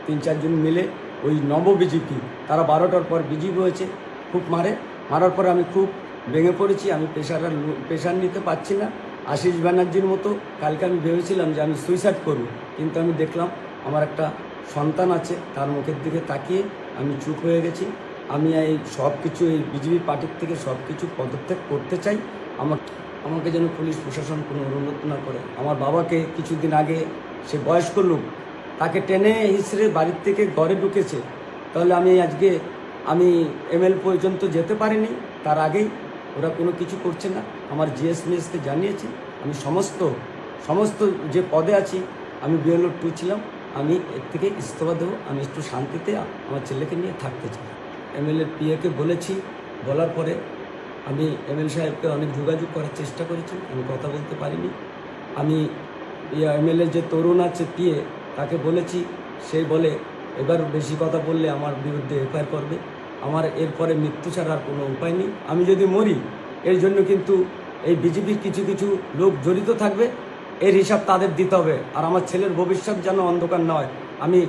3-4 জন মিলে ওই নব বিজেপি, তারা 12টার পর বিজেপি হয়েছে, খুব মারার পরে আমি খুব ভেঙে পড়েছি। আমি প্রেশার নিতে পারছি না। আশিস ব্যানার্জির মতো কালকে আমি ভেবেছিলাম যে আমি সুইসাইড করব, কিন্তু আমি দেখলাম আমার একটা সন্তান আছে, তার মুখের দিকে তাকিয়ে আমি চুপ হয়ে গেছি। আমি এই সব কিছু এই বিজেপি পার্টির থেকে সব কিছু পদত্যাগ করতে চাই। আমাকে যেন পুলিশ প্রশাসন কোনো অনুরোধ না করে। আমার বাবাকে কিছুদিন আগে, সে বয়স্ক লোক, তাকে টেনে হিসড়ে বাড়ির থেকে ঘরে ঢুকেছে। তাহলে আমি এমএল পর্যন্ত যেতে পারিনি, তার আগেই ওরা কোনো কিছু করছে না। আমার জিএসমিএসকে জানিয়েছি, আমি সমস্ত যে পদে আছি, আমি বিএলও 2 ছিলাম, আমি এর থেকে ইস্তফা দেবো। আমি একটু শান্তিতে আমার ছেলেকে নিয়ে থাকতে চাই। এমএলএর পিএকে বলেছি, বলার পরে আমি এমএল সাহেবকে অনেক যোগাযোগ করার চেষ্টা করেছি, আমি কথা বলতে পারিনি। আমি এমএলএ যে তরুণ আছে পিএ, তাকে বলেছি, সে বলে এবার বেশি কথা বললে আমার বিরুদ্ধে এফআইআর করবে। আমার এরপরে মৃত্যু ছাড়া আর কোনো উপায় নেই। আমি যদি মরি, এর জন্য কিন্তু এই বিজেপির কিছু কিছু লোক জড়িত থাকবে, এর হিসাব তাদের দিতে হবে। আর আমার ছেলের ভবিষ্যৎ যেন অন্ধকার না হয়। আমি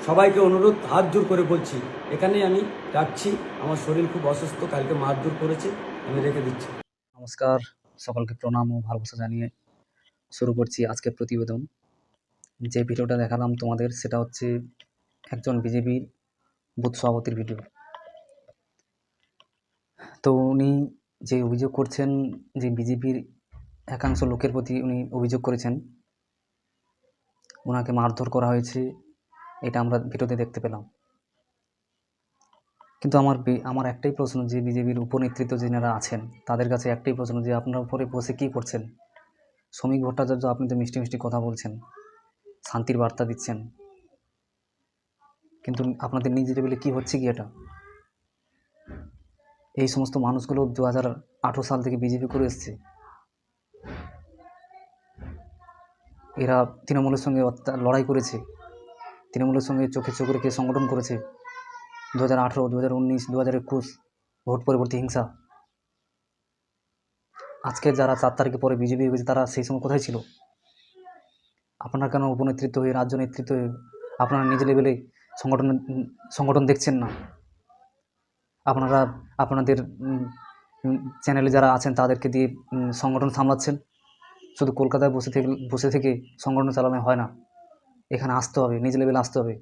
সবাইকে অনুরোধ হাত জোর করে বলছি, এখানেই আমি রাখছি। আমার শরীর খুব অসুস্থ, কালকে মারধর করেছে, আমি রেখে দিচ্ছি। নমস্কার, সকলকে প্রণাম ও ভালোবাসা জানিয়ে শুরু করছি আজকের প্রতিবেদন। যে ভিডিওটা দেখালাম তোমাদের, সেটা হচ্ছে একজন বিজেপির বুথ সভাপতির ভিডিও। তো উনি যে অভিযোগ করছেন, যে বিজেপির একাংশ লোকের প্রতি উনি অভিযোগ করেছেন, ওনাকে মারধর করা হয়েছে, এটা আমরা ভিডিওতে দেখতে পেলাম। কিন্তু আমার একটাই প্রশ্ন, যে বিজেপির উপনেতৃত্ব যারা আছেন তাদের কাছে একটাই প্রশ্ন, যে আপনার উপরে বসে কী করছেন? শ্রমিক ভট্টাচার্য, আপনি তো মিষ্টি মিষ্টি কথা বলছেন, শান্তির বার্তা দিচ্ছেন, কিন্তু আপনাদের নিজের লেভেলে কী হচ্ছে কি এটা? এই সমস্ত মানুষগুলো 2018 সাল থেকে বিজেপি করে এসছে। এরা তৃণমূলের সঙ্গে লড়াই করেছে, তৃণমূলের সঙ্গে চোখে চোখ রেখে সংগঠন করেছে। 2018, 2019, 2021 ভোট পরবর্তী হিংসা। আজকে যারা 4 তারিখে পরে বিজেপি হয়েছে, তারা সেই সময় কোথায় ছিল? আপনারা কেন উপনেতৃত্ব হয়ে, রাজ্য নেতৃত্ব হয়ে আপনারা নিজের লেভেলে সংগঠন দেখছেন না? আপনারা আপনাদের চ্যানেলে যারা আছেন তাদেরকে দিয়ে সংগঠন সামলাচ্ছেন। শুধু কলকাতায় বসে থেকে সংগঠন চালানো হয় না, এখানে আসতে হবে, নিজ লেভেলে আসতে হবে।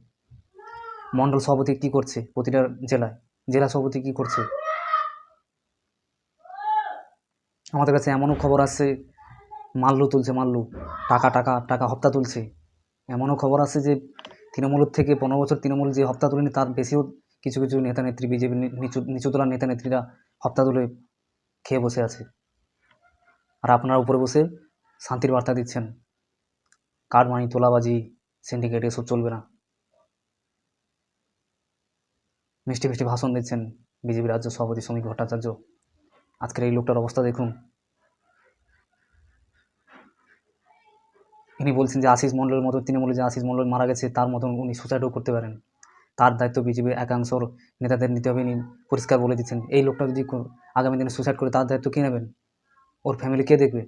মণ্ডল সভাপতি কী করছে প্রতিটা জেলায়? জেলা সভাপতি কী করছে? আমাদের কাছে এমনও খবর আসছে, মাল্লু তুলছে, মাল্লু টাকা টাকা টাকা হপ্তা তুলছে। এমনও খবর আসছে যে তৃণমূলের থেকে 15 বছর তৃণমূল যে হপ্তা তুলেনি, তার বেশিও কিছু কিছু নেতা নেত্রী, বিজেপির নিচুতলার নেতা নেত্রীরা হপ্তা তুলে খেয়ে বসে আছে। আর আপনারা উপরে বসে শান্তির বার্তা দিচ্ছেন। কাটমানি, তোলাবাজি, সিন্ডিকেট এসব চলবে না। মিষ্টি মিষ্টি ভাষণ দিচ্ছেন বিজেপি রাজ্য সভাপতি শ্রমিক ভট্টাচার্য। আজকের এই লোকটার অবস্থা দেখুন। ইনি বলছেন যে আশিস মণ্ডলের মতো, তৃণমূলে যে আশিস মণ্ডল মারা গেছে, তার মতন উনি সুসাইডও করতে পারেন। তার দায়িত্ব বিজেপির একাংশর নেতাদের নিতে হবে, ইনি পরিষ্কার বলে দিচ্ছেন। এই লোকটা যদি আগামী দিনে সুসাইড করে, তার দায়িত্ব কে নেবেন? ওর ফ্যামিলি কে দেখবে?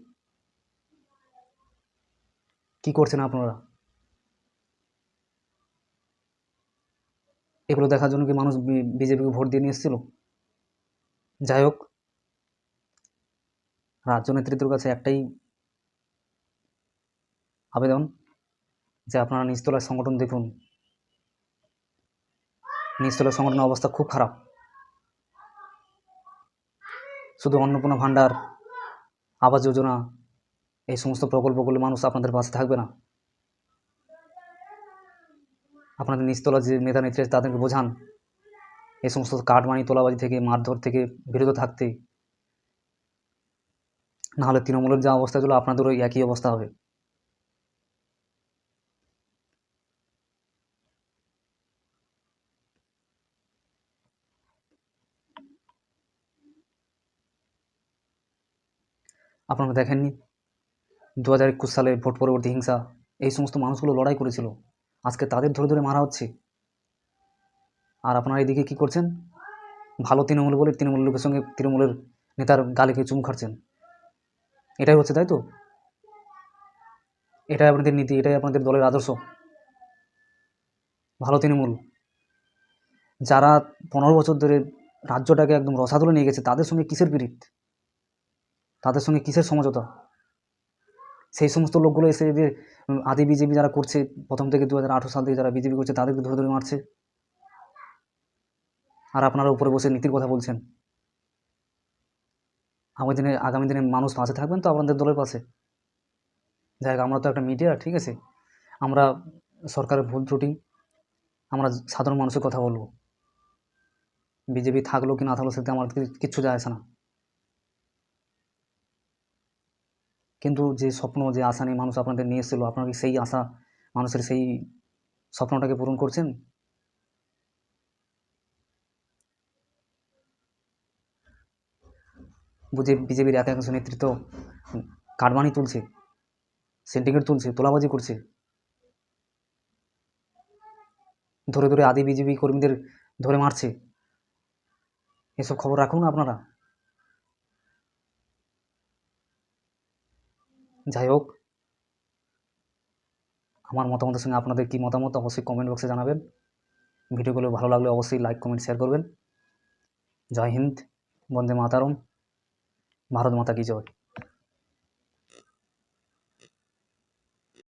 কি করছেন আপনারা? এগুলো দেখার জন্য কি মানুষ বিজেপিকে ভোট দিয়ে নিয়ে এসেছিল? যাই হোক, রাজ্য নেতৃত্বের কাছে একটাই আবেদন, যে আপনারা নিচতলার সংগঠন দেখুন। নিচতলার সংগঠনের অবস্থা খুব খারাপ। শুধু অন্নপূর্ণা ভাণ্ডার, আবাস যোজনা, এই সমস্ত প্রকল্পগুলো মানুষ আপনাদের পাশে থাকবে না। আপনাদের নিচতলা যে নেতা নেত্রী আছে, তাদেরকে বোঝান এই সমস্ত কাটমানি, তোলাবাজি থেকে, মারধর থেকে বিরত থাকতে। নাহলে তৃণমূলের যা অবস্থা ছিল, আপনাদেরও একই অবস্থা হবে। আপনারা দেখেননি 2021 সালে ভোট পরবর্তী হিংসা? এই সমস্ত মানুষগুলো লড়াই করেছিল, আজকে তাদের ধরে ধরে মারা হচ্ছে। আর আপনারা এদিকে কি করছেন? ভালো তৃণমূল বলে তৃণমূল লোকের সঙ্গে তৃণমূলের নেতার গালে খেয়ে চুমু খাচ্ছেন। এটাই হচ্ছে, তাই তো? এটাই আপনাদের নীতি, এটাই আপনাদের দলের আদর্শ। ভালো তৃণমূল, যারা 15 বছর ধরে রাজ্যটাকে একদম রসাতলে নিয়ে গেছে, তাদের সঙ্গে কিসের পীড়িত, তাদের সঙ্গে কিসের সমঝোতা? সেই সমস্ত লোকগুলো এসে যে আদি বিজেপি যারা করছে, প্রথম থেকে 2018 সাল থেকে যারা বিজেপি করছে, তাদেরকে ধরে ধরে মারছে, আর আপনারা উপরে বসে নীতির কথা বলছেন। আগামী দিনে মানুষ পাশে থাকবেন তো আপনাদের দলের পাশে? যাই হোক, আমরা তো একটা মিডিয়া, ঠিক আছে, আমরা সরকারের ভুল ত্রুটি আমরা সাধারণ মানুষের কথা বলবো। বিজেপি থাকলো কি না থাকলো সেটা আমার কিচ্ছু যায় আসে না, কিন্তু যে স্বপ্ন, যে আশা নিয়ে মানুষ আপনাদের নিয়ে এসেছিলো, আপনারা কি সেই আশা, মানুষের সেই স্বপ্নটাকে পূরণ করছেন? বিজেপির একাংশ নেতৃত্ব কাটমানি তুলছে, সিন্ডিকেট তুলছে, তোলাবাজি করছে, ধরে ধরে আদি বিজেপি কর্মীদের ধরে মারছে। এসব খবর রাখুন আপনারা। যাই হোক, আমার মতামতের সঙ্গে আপনাদের কী মতামত অবশ্যই কমেন্ট বক্সে জানাবেন। ভিডিওগুলো ভালো লাগলে অবশ্যই লাইক, কমেন্ট, শেয়ার করবেন। জয় হিন্দ, বন্দে মাতারম, ভারত মাতা কি জয়।